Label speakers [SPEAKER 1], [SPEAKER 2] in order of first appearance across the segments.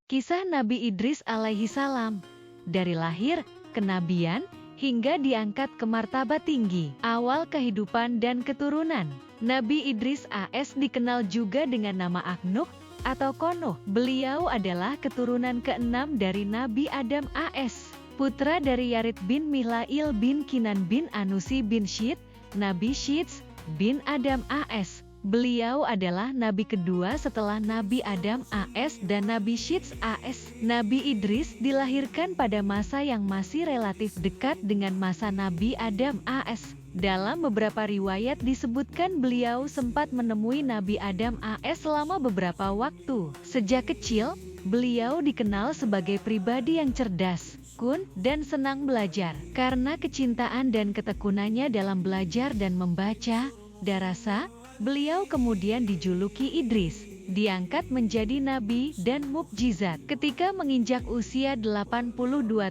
[SPEAKER 1] Kisah Nabi Idris alaihi salam, dari lahir, kenabian, hingga diangkat ke martabat tinggi. Awal kehidupan dan keturunan. Nabi Idris AS dikenal juga dengan nama Aknuh atau Konuh. Beliau adalah keturunan ke-6 dari Nabi Adam AS, putra dari Yarid bin Mihlail bin Kinan bin Anusi bin Syit, Nabi Syits bin Adam AS. Beliau adalah nabi kedua setelah Nabi Adam AS dan Nabi Syits AS. Nabi Idris dilahirkan pada masa yang masih relatif dekat dengan masa Nabi Adam AS. Dalam beberapa riwayat disebutkan beliau sempat menemui Nabi Adam AS selama beberapa waktu. Sejak kecil, beliau dikenal sebagai pribadi yang cerdas, kun, dan senang belajar. Karena kecintaan dan ketekunannya dalam belajar dan membaca, darasa, beliau kemudian dijuluki Idris, diangkat menjadi nabi dan mukjizat. Ketika menginjak usia 82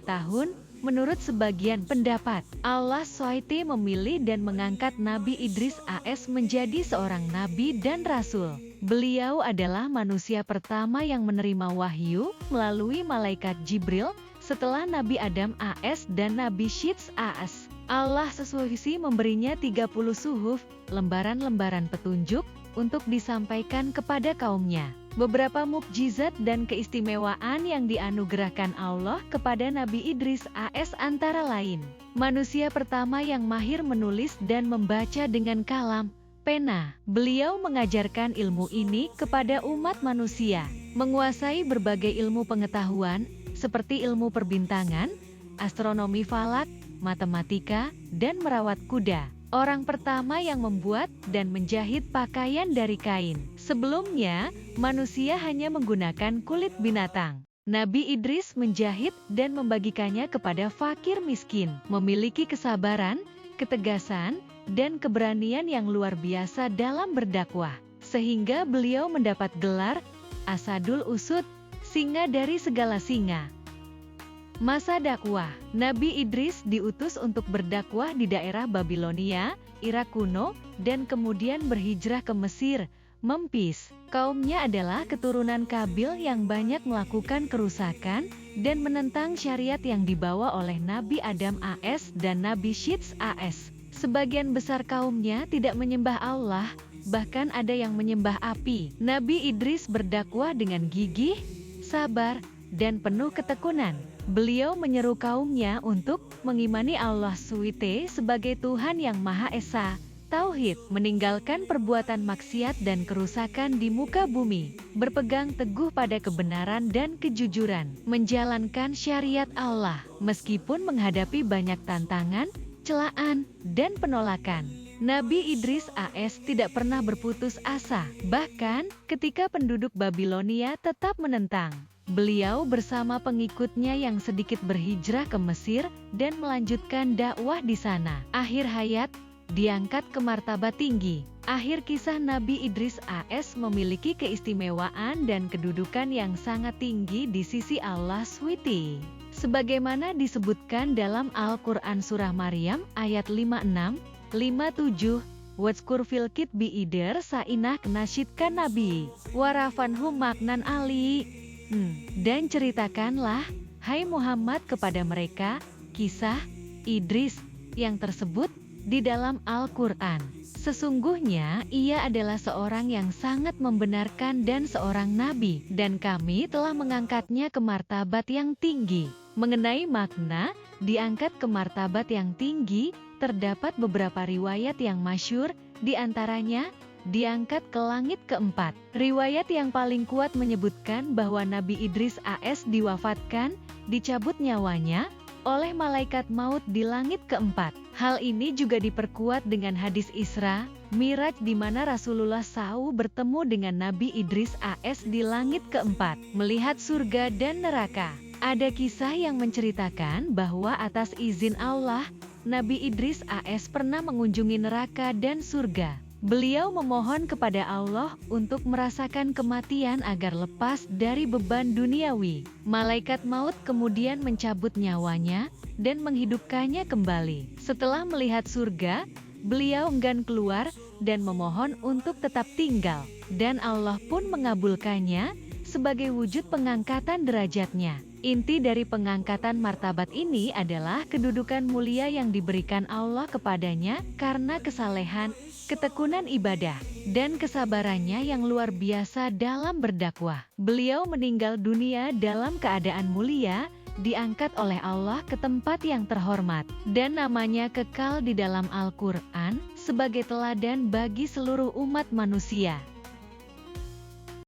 [SPEAKER 1] tahun, menurut sebagian pendapat, Allah SWT memilih dan mengangkat Nabi Idris AS menjadi seorang nabi dan rasul. Beliau adalah manusia pertama yang menerima wahyu melalui malaikat Jibril setelah Nabi Adam AS dan Nabi Syits AS. Allah sesuai memberinya 30 suhuf, lembaran-lembaran petunjuk, untuk disampaikan kepada kaumnya. Beberapa mukjizat dan keistimewaan yang dianugerahkan Allah kepada Nabi Idris AS antara lain, manusia pertama yang mahir menulis dan membaca dengan kalam, pena. Beliau mengajarkan ilmu ini kepada umat manusia, menguasai berbagai ilmu pengetahuan, seperti ilmu perbintangan, astronomi falak, matematika, dan merawat kuda. Orang pertama yang membuat dan menjahit pakaian dari kain. Sebelumnya, manusia hanya menggunakan kulit binatang. Nabi Idris menjahit dan membagikannya kepada fakir miskin. Memiliki kesabaran, ketegasan, dan keberanian yang luar biasa dalam berdakwah. Sehingga beliau mendapat gelar Asadul Usud, singa dari segala singa. Masa dakwah. Nabi Idris diutus untuk berdakwah di daerah Babilonia, Irak kuno, dan kemudian berhijrah ke Mesir, Memphis. Kaumnya adalah keturunan Kabil yang banyak melakukan kerusakan dan menentang syariat yang dibawa oleh Nabi Adam AS dan Nabi Syits AS. Sebagian besar kaumnya tidak menyembah Allah, bahkan ada yang menyembah api. Nabi Idris berdakwah dengan gigih, sabar, dan penuh ketekunan. Beliau menyeru kaumnya untuk mengimani Allah SWT sebagai Tuhan yang Maha Esa, tauhid, meninggalkan perbuatan maksiat dan kerusakan di muka bumi, berpegang teguh pada kebenaran dan kejujuran, menjalankan syariat Allah, meskipun menghadapi banyak tantangan, celaan, dan penolakan. Nabi Idris AS tidak pernah berputus asa, bahkan ketika penduduk Babilonia tetap menentang. Beliau bersama pengikutnya yang sedikit berhijrah ke Mesir dan melanjutkan dakwah di sana. Akhir hayat, diangkat ke martabat tinggi. Akhir kisah Nabi Idris AS memiliki keistimewaan dan kedudukan yang sangat tinggi di sisi Allah SWT. Sebagaimana disebutkan dalam Al-Quran Surah Maryam ayat 56, 57, Wadskur fil kitbi ider sa'inah nasyidkan Nabi, warafanhum maknan ali. Dan ceritakanlah, hai Muhammad, kepada mereka kisah Idris yang tersebut di dalam Al-Quran. Sesungguhnya ia adalah seorang yang sangat membenarkan dan seorang nabi, dan kami telah mengangkatnya ke martabat yang tinggi. Mengenai makna diangkat ke martabat yang tinggi, terdapat beberapa riwayat yang masyhur, di antaranya diangkat ke langit keempat. Riwayat yang paling kuat menyebutkan bahwa Nabi Idris AS diwafatkan, dicabut nyawanya, oleh malaikat maut di langit keempat. Hal ini juga diperkuat dengan hadis Isra, Miraj di mana Rasulullah SAW bertemu dengan Nabi Idris AS di langit keempat, melihat surga dan neraka. Ada kisah yang menceritakan bahwa atas izin Allah, Nabi Idris AS pernah mengunjungi neraka dan surga. Beliau memohon kepada Allah untuk merasakan kematian agar lepas dari beban duniawi. Malaikat maut kemudian mencabut nyawanya dan menghidupkannya kembali. Setelah melihat surga, beliau enggan keluar dan memohon untuk tetap tinggal. Dan Allah pun mengabulkannya, sebagai wujud pengangkatan derajatnya. Inti dari pengangkatan martabat ini adalah kedudukan mulia yang diberikan Allah kepadanya karena kesalehan, ketekunan ibadah, dan kesabarannya yang luar biasa dalam berdakwah. Beliau meninggal dunia dalam keadaan mulia, diangkat oleh Allah ke tempat yang terhormat, dan namanya kekal di dalam Al-Quran sebagai teladan bagi seluruh umat manusia.